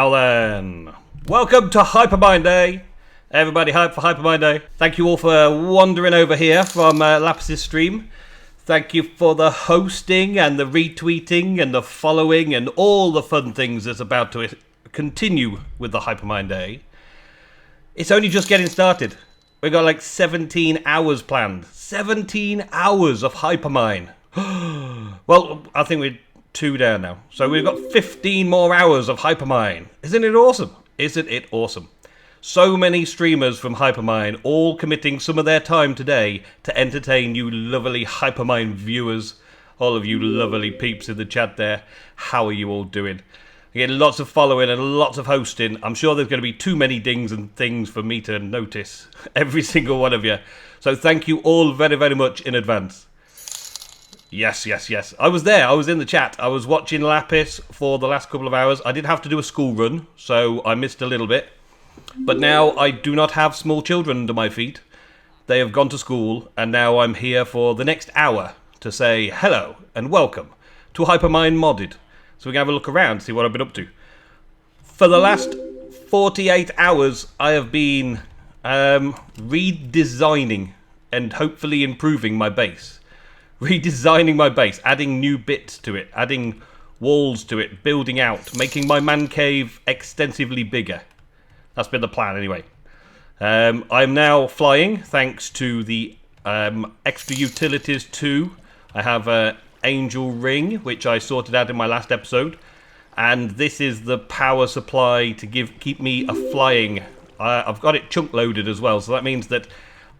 Now then, welcome to Hypermind Day. Everybody hype for Hypermind Day. Thank you all for wandering over here from Lapis's stream. Thank you for the hosting and the retweeting and the following and all the fun things that's about to continue with the Hypermind Day. It's only just getting started. We've got like 17 hours planned. 17 hours of Hypermine. Well, I think we're 2 down now. So we've got 15 more hours of Hypermine. Isn't it awesome? Isn't it awesome? So many streamers from Hypermine all committing some of their time today to entertain you lovely Hypermine viewers. All of you lovely peeps in the chat there. How are you all doing? Again, lots of following and lots of hosting. I'm sure there's going to be too many dings and things for me to notice. Every single one of you. So thank you all very, very much in advance. Yes, yes, yes. I was there. I was in the chat. I was watching Lapis for the last couple of hours. I did have to do a school run, so I missed a little bit. But now I do not have small children under my feet. They have gone to school, and now I'm here for the next hour to say hello and welcome to Hypermine Modded. So we can have a look around, see what I've been up to. For the last 48 hours, I have been redesigning and hopefully improving my base. Redesigning my base, adding new bits to it, adding walls to it, building out, making my man cave extensively bigger. That's been the plan anyway. I'm now flying thanks to the extra utilities too. I have an angel ring, which I sorted out in my last episode. And this is the power supply to keep me flying. I've got it chunk loaded as well, so that means that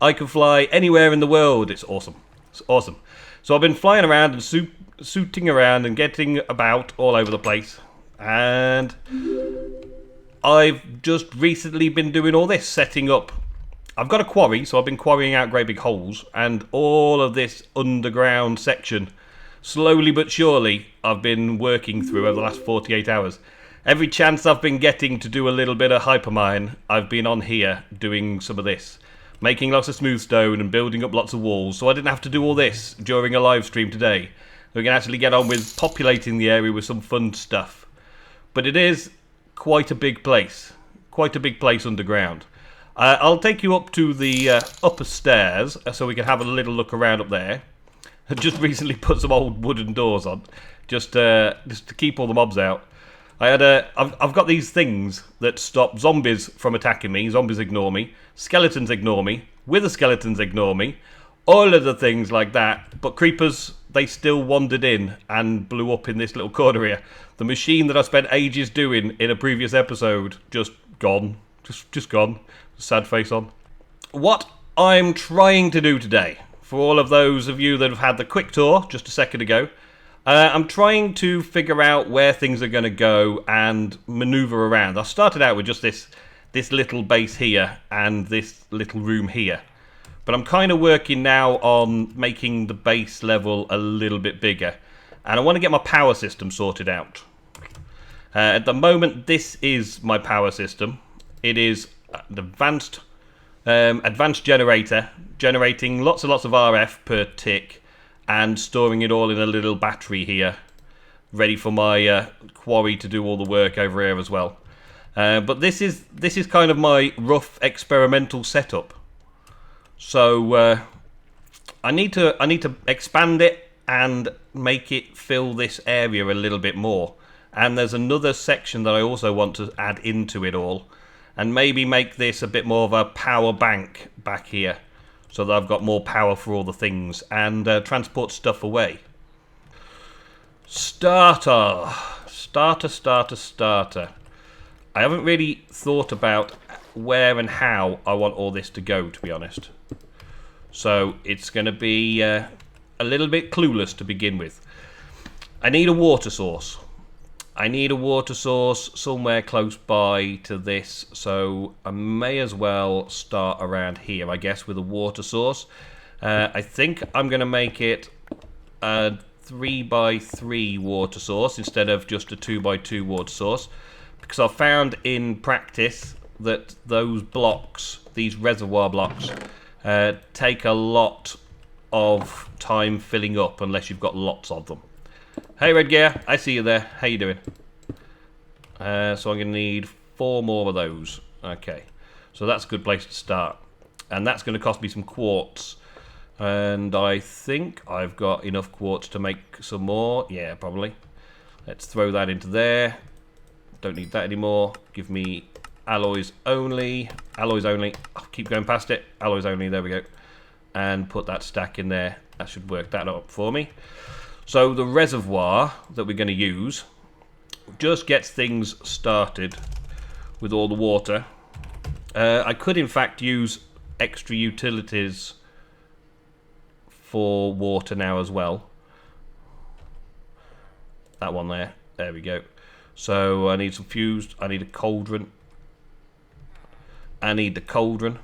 I can fly anywhere in the world. It's awesome. It's awesome. So I've been flying around and suiting around and getting about all over the place. And I've just recently been doing all this, setting up. I've got a quarry, so I've been quarrying out great big holes. And all of this underground section, slowly but surely, I've been working through over the last 48 hours. Every chance I've been getting to do a little bit of Hypermine, I've been on here doing some of this. Making lots of smooth stone and building up lots of walls, so I didn't have to do all this during a live stream today. We can actually get on with populating the area with some fun stuff. But it is quite a big place. Quite a big place underground. I'll take you up to the upper stairs so we can have a little look around up there. I just recently put some old wooden doors on, just to keep all the mobs out. I've got these things that stop zombies from attacking me. Zombies ignore me. Skeletons ignore me. Wither skeletons ignore me. All of the things like that. But creepers, they still wandered in and blew up in this little corner here. The machine that I spent ages doing in a previous episode, just gone. Just gone. Sad face on. What I'm trying to do today, for all of those of you that have had the quick tour just a second ago, I'm trying to figure out where things are going to go and maneuver around. I started out with just this little base here and this little room here. But I'm kind of working now on making the base level a little bit bigger. And I want to get my power system sorted out. At the moment, this is my power system. It is an advanced generator, generating lots and lots of RF per tick. And storing it all in a little battery here, ready for my quarry to do all the work over here as well. But this is kind of my rough experimental setup. So I need to expand it and make it fill this area a little bit more. And there's another section that I also want to add into it all, and maybe make this a bit more of a power bank back here, so that I've got more power for all the things and transport stuff away. Starter. I haven't really thought about where and how I want all this to go, to be honest. So it's going to be a little bit clueless to begin with. I need a water source. I need a water source somewhere close by to this, so I may as well start around here, I guess, with a water source. I think I'm going to make it a 3x3 water source instead of just a 2x2 water source, because I've found in practice that those blocks, these reservoir blocks, take a lot of time filling up unless you've got lots of them. Hey Red Gear, I see you there. How you doing? So I'm going to need 4 more of those. Okay, so that's a good place to start. And that's going to cost me some quartz. And I think I've got enough quartz to make some more. Yeah, probably. Let's throw that into there. Don't need that anymore. Give me alloys only. Alloys only. I'll keep going past it. Alloys only. There we go. And put that stack in there. That should work that up for me. So the reservoir that we're going to use just gets things started with all the water. I could in fact use extra utilities for water now as well. That one there. There we go. So I need some fused. I need a cauldron. I need the cauldron.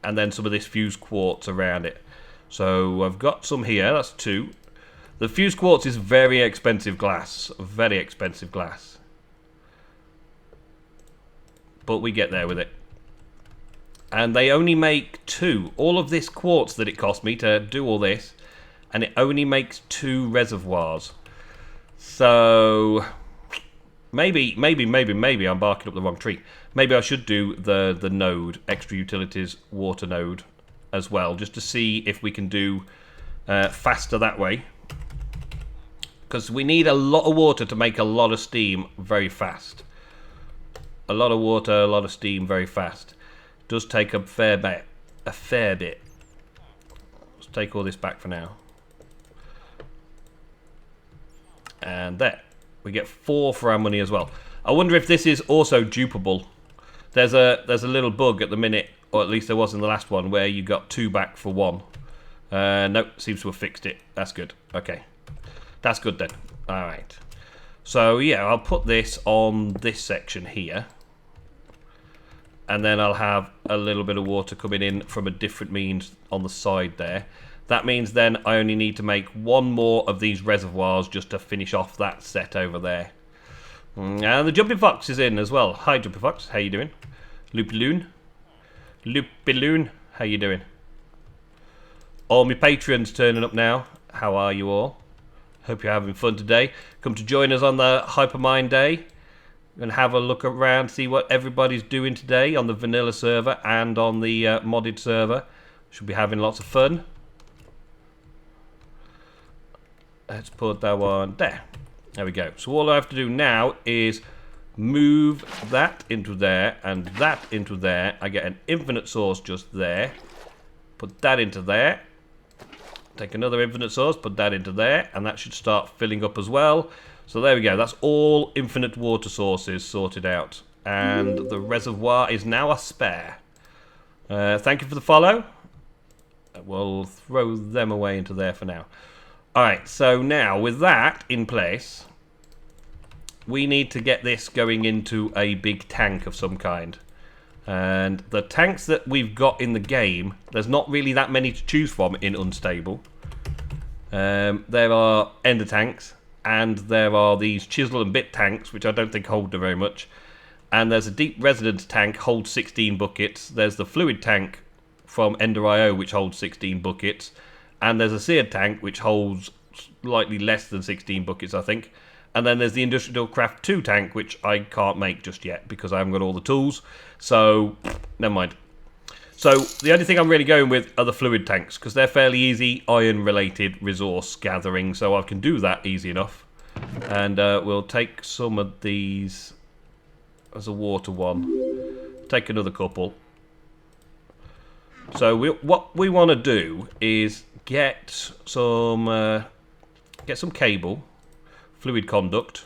And then some of this fused quartz around it. So I've got some here. That's 2. The fused quartz is very expensive glass. Very expensive glass. But we get there with it. And they only make 2. All of this quartz that it cost me to do all this. And it only makes 2 reservoirs. So maybe I'm barking up the wrong tree. Maybe I should do the node, extra utilities water node as well, just to see if we can do faster that way. Because we need a lot of water to make a lot of steam very fast. A lot of water, a lot of steam very fast. It does take a fair bit. A fair bit. Let's take all this back for now. And there. We get 4 for our money as well. I wonder if this is also dupable. There's a little bug at the minute, or at least there was in the last one, where you got 2 back for 1. Nope, seems to have fixed it. That's good. Okay. That's good then. Alright. So yeah, I'll put this on this section here. And then I'll have a little bit of water coming in from a different means on the side there. That means then I only need to make 1 more of these reservoirs just to finish off that set over there. And the Jumping Fox is in as well. Hi Jumping Fox, how you doing? Loopaloon? Loopaloon, how you doing? All my patrons turning up now. How are you all? Hope you're having fun today. Come to join us on the Hypermind Day and have a look around, see what everybody's doing today on the vanilla server and on the modded server. Should be having lots of fun. Let's put that one there. There we go. So all I have to do now is move that into there and that into there. I get an infinite source just there. Put that into there. Take another infinite source, put that into there, and that should start filling up as well. So there we go. That's all infinite water sources sorted out. And the reservoir is now a spare. Thank you for the follow. We'll throw them away into there for now. Alright, so now with that in place, we need to get this going into a big tank of some kind. And the tanks that we've got in the game, there's not really that many to choose from in Unstable. There are Ender tanks, and there are these Chisel and Bit tanks, which I don't think hold very much. And there's a Deep Residence tank, holds 16 buckets. There's the Fluid tank from Ender.io, which holds 16 buckets. And there's a Seared tank, which holds slightly less than 16 buckets, I think. And then there's the Industrial Craft 2 tank, which I can't make just yet because I haven't got all the tools. So, never mind. So, the only thing I'm really going with are the fluid tanks, because they're fairly easy iron-related resource gathering, so I can do that easy enough. And we'll take some of these as a water one. Take another couple. So, what we want to do is get some cable. Fluid conduct,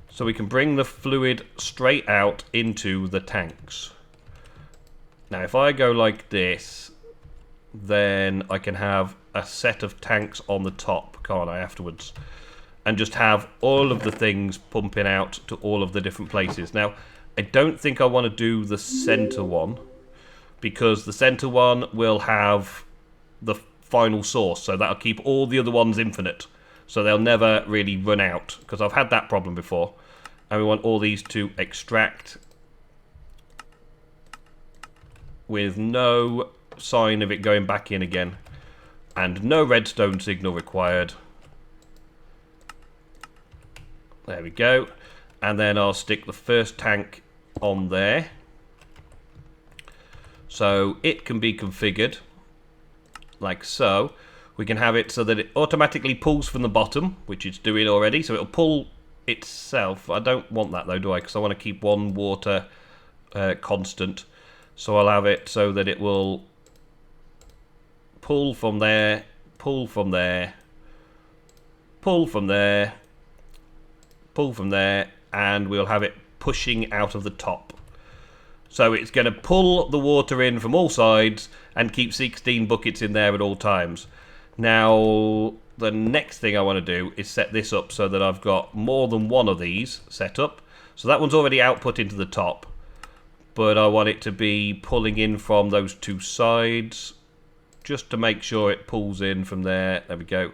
so we can bring the fluid straight out into the tanks. Now if I go like this, then I can have a set of tanks on the top, can't I, afterwards, and just have all of the things pumping out to all of the different places. Now I don't think I want to do the center one, because the center one will have the final source, so that'll keep all the other ones infinite. So they'll never really run out, because I've had that problem before. And we want all these to extract with no sign of it going back in again. And no redstone signal required. There we go. And then I'll stick the first tank on there. So it can be configured like so. We can have it so that it automatically pulls from the bottom, which it's doing already. So it'll pull itself. I don't want that though, do I? Because I want to keep one water constant. So I'll have it so that it will pull from there, pull from there, pull from there, pull from there, and we'll have it pushing out of the top. So it's going to pull the water in from all sides and keep 16 buckets in there at all times. Now, the next thing I want to do is set this up so that I've got more than one of these set up. So that one's already output into the top, but I want it to be pulling in from those two sides just to make sure it pulls in from there. There we go.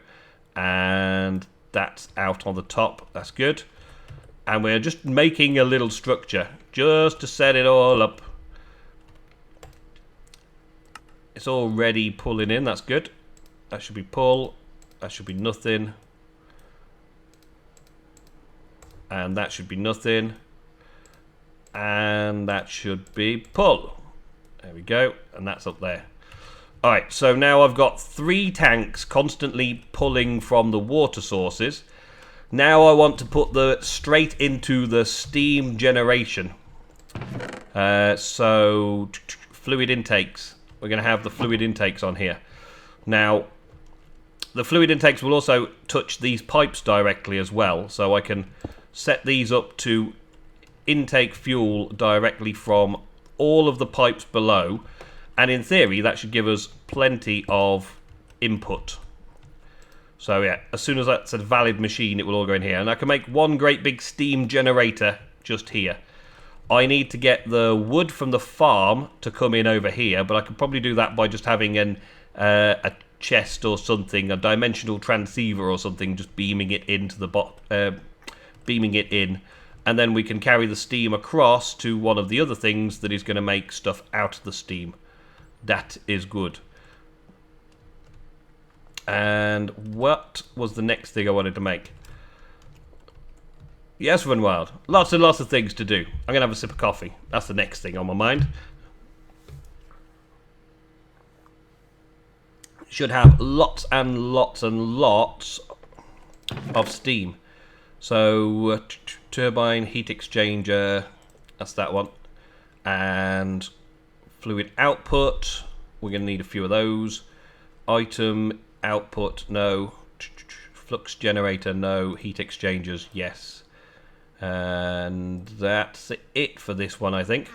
And that's out on the top. That's good. And we're just making a little structure just to set it all up. It's already pulling in. That's good. That should be pull. That should be nothing. And that should be nothing. And that should be pull. There we go. And that's up there. Alright, so now I've got 3 tanks constantly pulling from the water sources. Now I want to put the straight into the steam generation. So fluid intakes. We're going to have the fluid intakes on here. Now, the fluid intakes will also touch these pipes directly as well. So I can set these up to intake fuel directly from all of the pipes below. And in theory, that should give us plenty of input. So yeah, as soon as that's a valid machine, it will all go in here. And I can make one great big steam generator just here. I need to get the wood from the farm to come in over here, but I could probably do that by just having a chest or something, a dimensional transceiver or something, just beaming it into the beaming it in. And then we can carry the steam across to one of the other things that is going to make stuff out of the steam. That is good. And what was the next thing I wanted to make? Yes, Run Wild. Lots and lots of things to do. I'm going to have a sip of coffee. That's the next thing on my mind. Should have lots and lots and lots of steam. So, turbine, heat exchanger. That's that one. And fluid output. We're going to need a few of those. Item output, no. Flux generator, no. Heat exchangers, yes. And that's it for this one, I think.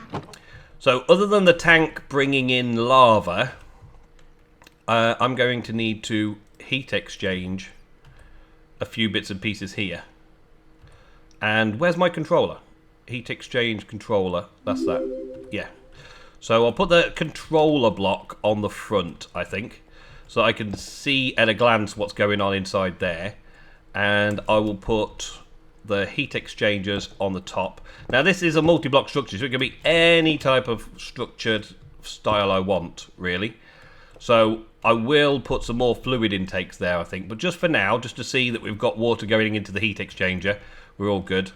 So other than the tank bringing in lava, I'm going to need to heat exchange a few bits and pieces here. And where's my controller? Heat exchange controller. That's that. Yeah. So I'll put the controller block on the front, I think, so I can see at a glance what's going on inside there. And I will put the heat exchangers on the top. Now this is a multi-block structure, so it can be any type of structured style I want, really. So I will put some more fluid intakes there, I think. But just for now, just to see that we've got water going into the heat exchanger, we're all good.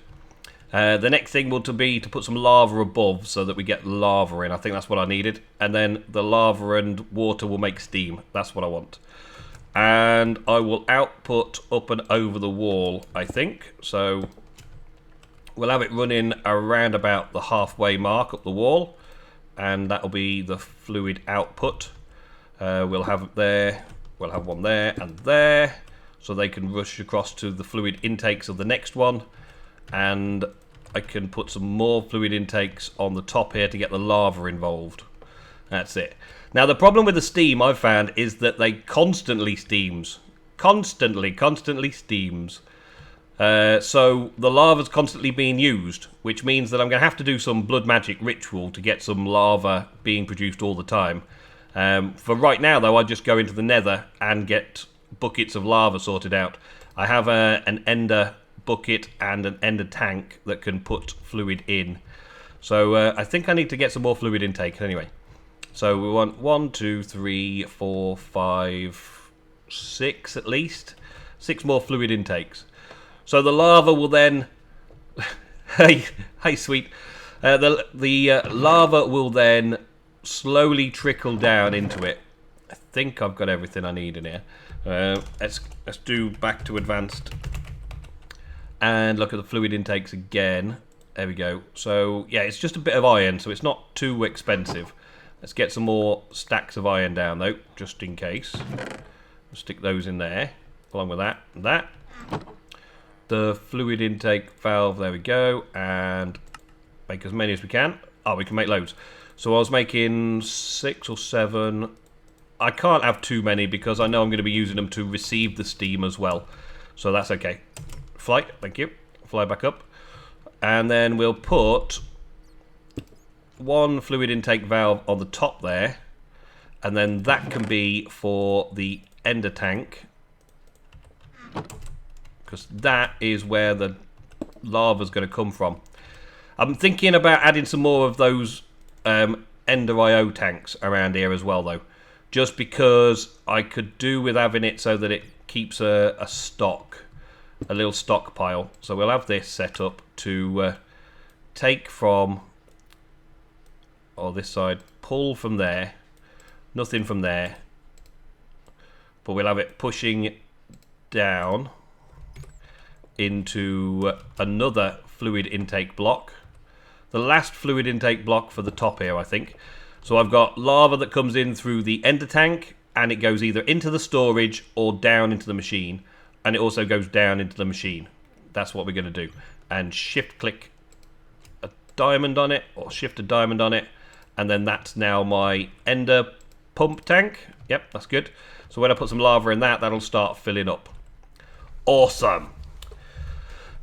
The next thing will be to put some lava above so that we get lava in. I think that's what I needed. And then the lava and water will make steam. That's what I want. And I will output up and over the wall, I think. So we'll have it running around about the halfway mark up the wall. And that'll be the fluid output. We'll have it there. We'll have one there and there. So they can rush across to the fluid intakes of the next one. And I can put some more fluid intakes on the top here to get the lava involved. That's it. Now the problem with the steam I've found is that they constantly steams. Constantly steams. So the lava's constantly being used, which means that I'm going to have to do some blood magic ritual to get some lava being produced all the time. For right now though, I just go into the Nether and get buckets of lava sorted out. I have an ender bucket and an ender tank that can put fluid in. So I think I need to get some more fluid intake anyway. So we want 1, 2, 3, 4, 5, 6 at least. 6 more fluid intakes. So the lava will then Hey, sweet. The lava will then slowly trickle down into it. I think I've got everything I need in here. Let's do back to advanced and look at the fluid intakes again. There we go. So yeah, it's just a bit of iron, so it's not too expensive. Let's get some more stacks of iron down though, just in case. We'll stick those in there, along with that and that. The fluid intake valve, there we go, and make as many as we can. Oh, we can make loads. So I was making 6 or 7. I can't have too many because I know I'm going to be using them to receive the steam as well. So that's okay. Flight, thank you. Fly back up. And then we'll put 1 fluid intake valve on the top there. And then that can be for the ender tank. Because that is where the lava's going to come from. I'm thinking about adding some more of those Ender IO tanks around here as well, though. Just because I could do with having it so that it keeps a stock, a little stockpile. So we'll have this set up to take from, or this side, pull from there, nothing from there. But we'll have it pushing down into another fluid intake block. The last fluid intake block for the top here, I think. So I've got lava that comes in through the ender tank, and it goes either into the storage or down into the machine, and it also goes down into the machine. That's what we're going to do. And shift click a diamond on it, or shift a diamond on it, and then that's now my ender pump tank. Yep, that's good. So when I put some lava in that, that'll start filling up. Awesome.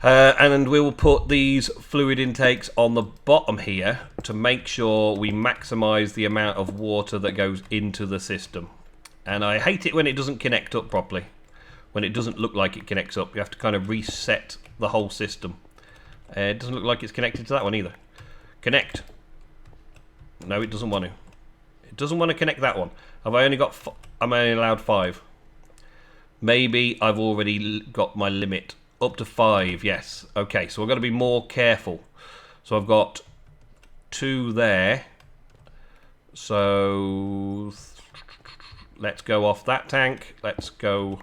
And we will put these fluid intakes on the bottom here to make sure we maximize the amount of water that goes into the system. And I hate it when it doesn't connect up properly. When it doesn't look like it connects up, you have to kind of reset the whole system. It doesn't look like it's connected to that one either. Connect. No, it doesn't want to. It doesn't want to connect that one. Have I only got? I'm only allowed 5. Maybe I've already got my limit. Up to 5, yes. Okay, so we've got to be more careful. So I've got 2 there. So let's go off that tank. Let's go.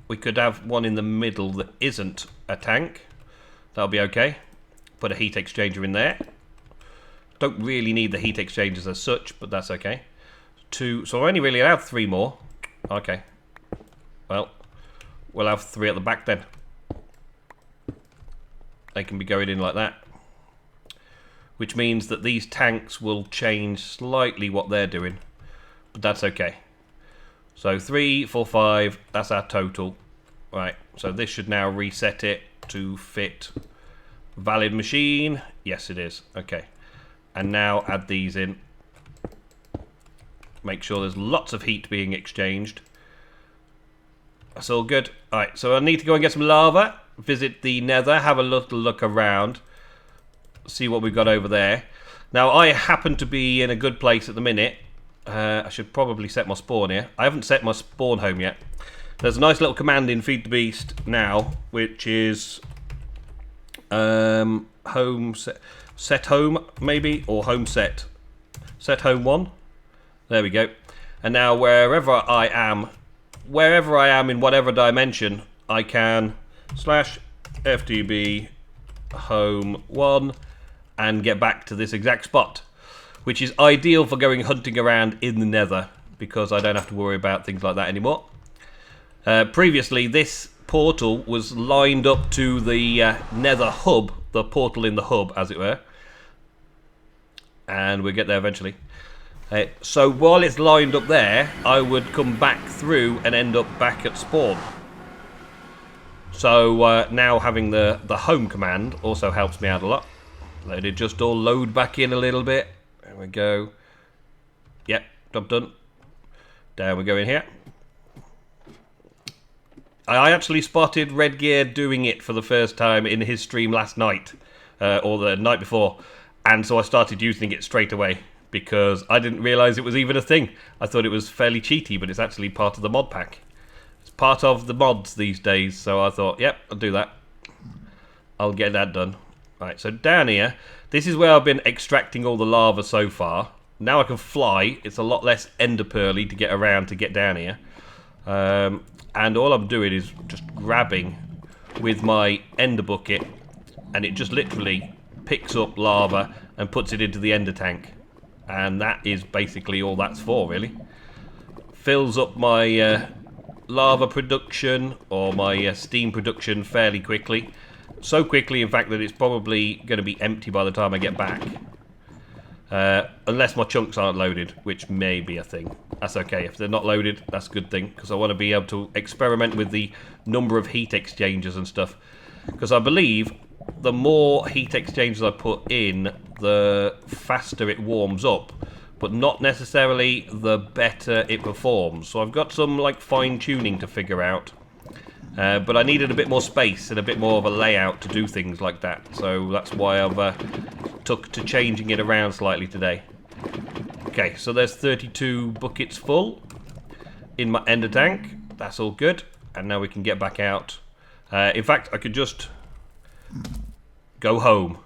We could have one in the middle that isn't a tank. That'll be okay. Put a heat exchanger in there. Don't really need the heat exchangers as such, but that's okay. 2. So I only really have 3 more. Okay. Well, we'll have 3 at the back then. They can be going in like that. Which means that these tanks will change slightly what they're doing. But that's okay. So 3, 4, 5, that's our total. Right, so this should now reset it to fit valid machine. Yes, it is. Okay. And now add these in. Make sure there's lots of heat being exchanged. That's all good. Alright, so I need to go and get some lava, visit the Nether, have a little look around, see what we've got over there. Now, I happen to be in a good place at the minute. I should probably set my spawn here. I haven't set my spawn home yet. There's a nice little command in Feed the Beast now, which is home set home, maybe, or home set. Set home 1. There we go. And now wherever I am in whatever dimension, I can /FTB home 1 and get back to this exact spot, which is ideal for going hunting around in the Nether because I don't have to worry about things like that anymore. Previously, this portal was lined up to the Nether hub, the portal in the hub, as it were, and we'll get there eventually. So while it's lined up there, I would come back through and end up back at spawn. So now having the home command also helps me out a lot. Let it just all load back in a little bit. There we go. Yep, job done. Down we go in here. I actually spotted Redgear doing it for the first time in his stream last night, or the night before, and so I started using it straight away because I didn't realise it was even a thing. I thought it was fairly cheaty, but it's actually part of the mod pack. It's part of the mods these days, so I thought, yep, I'll do that. I'll get that done. Right, so down here, this is where I've been extracting all the lava so far. Now I can fly. It's a lot less ender pearly to get around to get down here. And all I'm doing is just grabbing with my ender bucket, and it just literally picks up lava and puts it into the ender tank. And that is basically all that's for, really. Fills up my lava production or my steam production fairly quickly. So quickly, in fact, that it's probably going to be empty by the time I get back. Unless my chunks aren't loaded, which may be a thing. That's okay. If they're not loaded, that's a good thing, because I want to be able to experiment with the number of heat exchangers and stuff. Because I believe the more heat exchangers I put in, the faster it warms up, but not necessarily the better it performs. So I've got some like fine-tuning to figure out. But I needed a bit more space and a bit more of a layout to do things like that. So that's why I've took to changing it around slightly today. Okay, so there's 32 buckets full in my ender tank. That's all good. And now we can get back out. In fact, I could just go home.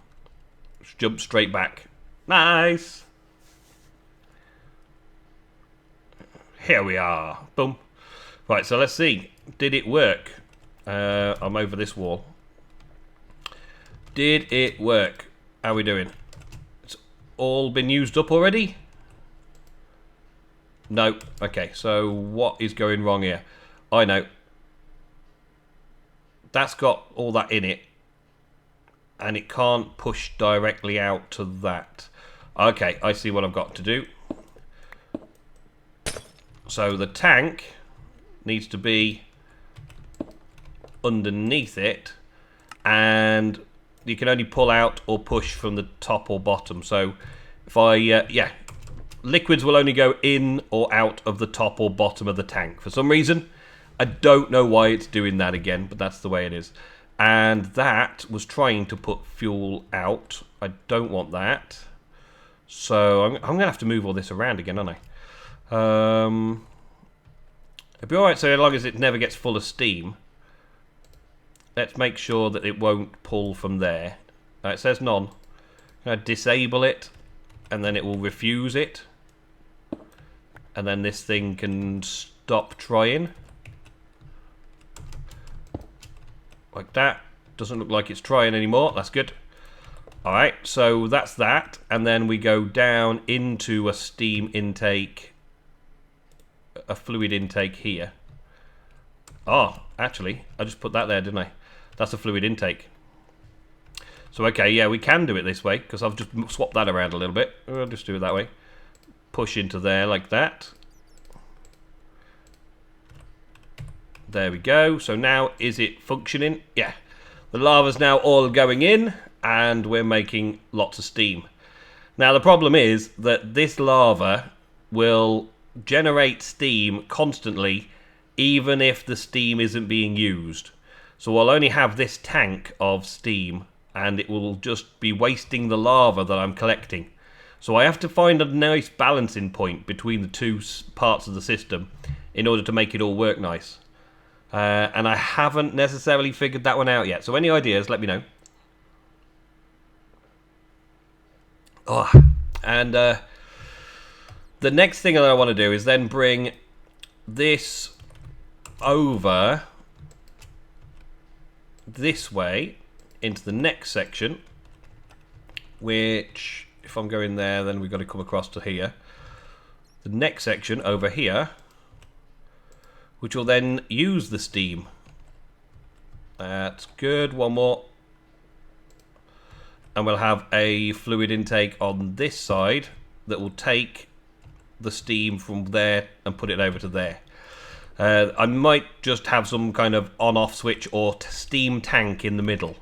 Just jump straight back. Nice! Here we are. Boom. Right, so let's see. Did it work? I'm over this wall. Did it work? How are we doing? It's all been used up already? No. Okay, so what is going wrong here? I know. That's got all that in it, and it can't push directly out to that. Okay, I see what I've got to do. So the tank needs to be underneath it, and you can only pull out or push from the top or bottom. So if I yeah, liquids will only go in or out of the top or bottom of the tank for some reason. I don't know why it's doing that again, but that's the way it is. And that was trying to put fuel out. I don't want that, so I'm gonna have to move all this around again, aren't I? It'll be alright so long as it never gets full of steam. Let's make sure that it won't pull from there. It says none. I'm going to disable it, and then it will refuse it. And then this thing can stop trying. Like that. Doesn't look like it's trying anymore. That's good. Alright, so that's that. And then we go down into a steam intake, a fluid intake here. Oh, actually, I just put that there, didn't I? That's a fluid intake. So, okay, yeah, we can do it this way, because I've just swapped that around a little bit. I'll just do it that way. Push into there like that. There we go. So now, is it functioning? Yeah. The lava's now all going in, and we're making lots of steam. Now, the problem is that this lava will generate steam constantly, even if the steam isn't being used. So I'll only have this tank of steam, and it will just be wasting the lava that I'm collecting. So I have to find a nice balancing point between the two parts of the system in order to make it all work nice. And I haven't necessarily figured that one out yet. So any ideas, let me know. Oh, and the next thing that I want to do is then bring this over this way into the next section, which, if I'm going there, then we've got to come across to here. The next section over here, which will then use the steam. That's good. One more. And we'll have a fluid intake on this side that will take the steam from there and put it over to there. I might just have some kind of on-off switch or steam tank in the middle.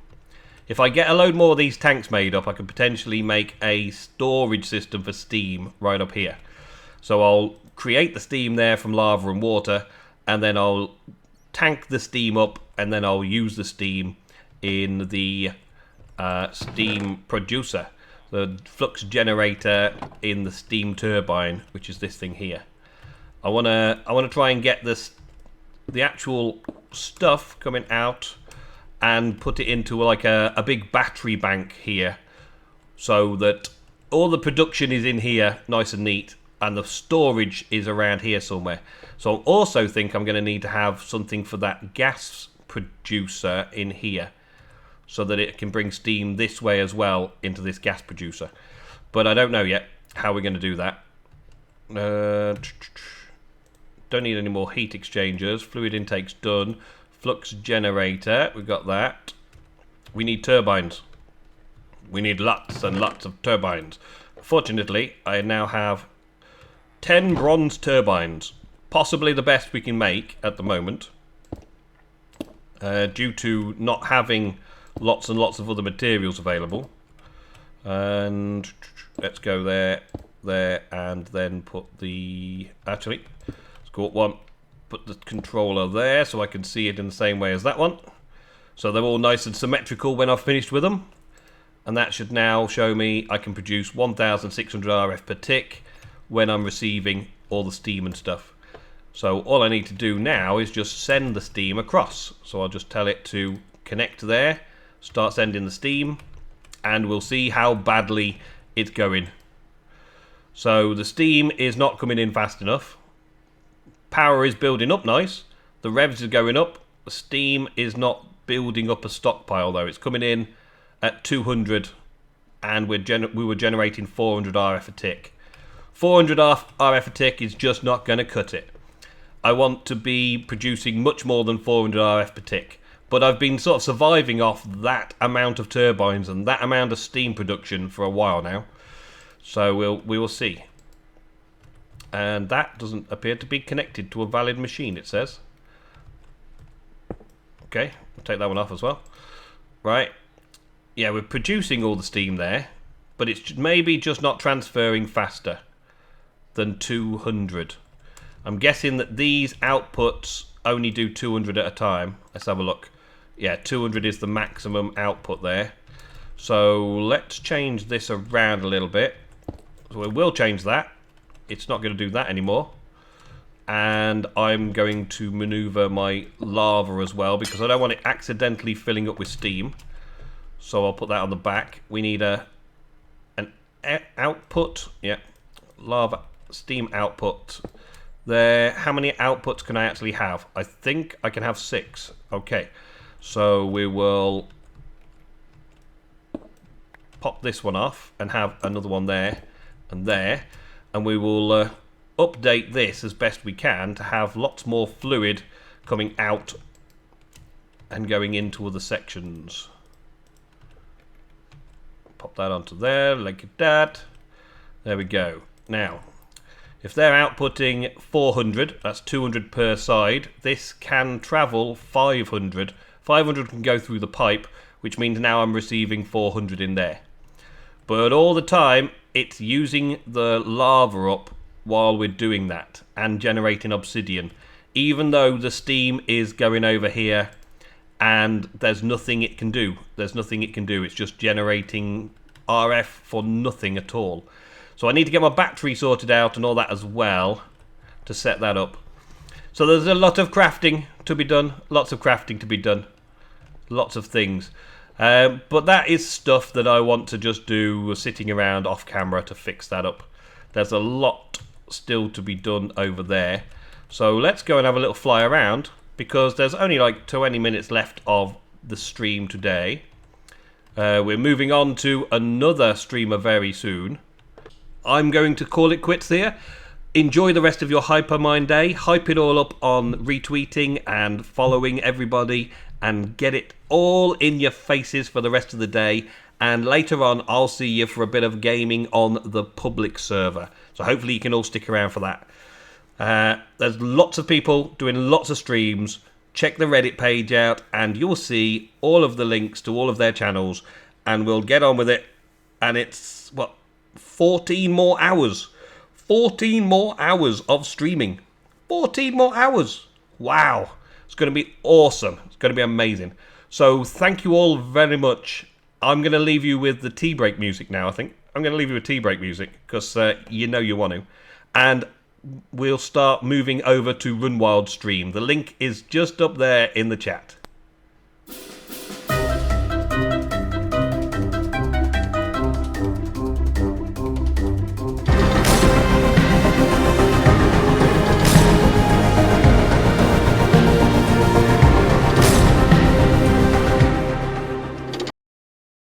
If I get a load more of these tanks made up, I could potentially make a storage system for steam right up here. So I'll create the steam there from lava and water, and then I'll tank the steam up, and then I'll use the steam in the steam producer, the flux generator in the steam turbine, which is this thing here. I wanna try and get the actual stuff coming out and put it into like a big battery bank here, so that all the production is in here nice and neat, and the storage is around here somewhere. So I also think I'm going to need to have something for that gas producer in here, so that it can bring steam this way as well into this gas producer. But I don't know yet how we're going to do that. Don't need any more heat exchangers. Fluid intake's done. Flux generator, we've got that. We need turbines. We need lots and lots of turbines. Fortunately, I now have 10 bronze turbines. Possibly the best we can make at the moment. Due to not having lots and lots of other materials available. And let's go there, and then put the... Actually, let's go up one. Put the controller there so I can see it in the same way as that one. So they're all nice and symmetrical when I've finished with them. And that should now show me I can produce 1,600 RF per tick when I'm receiving all the steam and stuff. So all I need to do now is just send the steam across. So I'll just tell it to connect there, start sending the steam, and we'll see how badly it's going. So the steam is not coming in fast enough. Power is building up nice. The revs are going up. The steam is not building up a stockpile though. It's coming in at 200, and we were generating 400 RF a tick. 400 RF a tick is just not going to cut it. I want to be producing much more than 400 RF per tick. But I've been sort of surviving off that amount of turbines and that amount of steam production for a while now. So we will see. And that doesn't appear to be connected to a valid machine, it says. Okay, we'll take that one off as well. Right. Yeah, we're producing all the steam there, but it's maybe just not transferring faster than 200. I'm guessing that these outputs only do 200 at a time. Let's have a look. Yeah, 200 is the maximum output there. So let's change this around a little bit. So we will change that. It's not going to do that anymore. And I'm going to maneuver my lava as well, because I don't want it accidentally filling up with steam. So I'll put that on the back. We need an output. Yeah, lava steam output there. How many outputs can I actually have? I think I can have 6. Okay, so we will pop this one off and have another one there and there, and we will update this as best we can to have lots more fluid coming out and going into other sections. Pop that onto there like that. There we go. Now, if they're outputting 400, that's 200 per side, this can travel 500. 500 can go through the pipe, which means now I'm receiving 400 in there. But all the time, it's using the lava up while we're doing that and generating obsidian, even though the steam is going over here and there's nothing it can do. There's nothing it can do. It's just generating RF for nothing at all. So I need to get my battery sorted out and all that as well to set that up. So there's a lot of crafting to be done. Lots of crafting to be done. Lots of things. But that is stuff that I want to just do sitting around off camera to fix that up. There's a lot still to be done over there. So let's go and have a little fly around, because there's only like 20 minutes left of the stream today. We're moving on to another streamer very soon. I'm going to call it quits here. Enjoy the rest of your Hypermind day. Hype it all up on retweeting and following everybody, and get it all in your faces for the rest of the day. And later on, I'll see you for a bit of gaming on the public server. So hopefully you can all stick around for that. There's lots of people doing lots of streams. Check the Reddit page out and you'll see all of the links to all of their channels, and we'll get on with it. And it's, what, 14 more hours. 14 more hours of streaming. 14 more hours. Wow. It's going to be awesome. It's going to be amazing. So thank you all very much. I'm going to leave you with the tea break music now, I think. I'm going to leave you with tea break music, because you know you want to. And we'll start moving over to Run Wild stream. The link is just up there in the chat.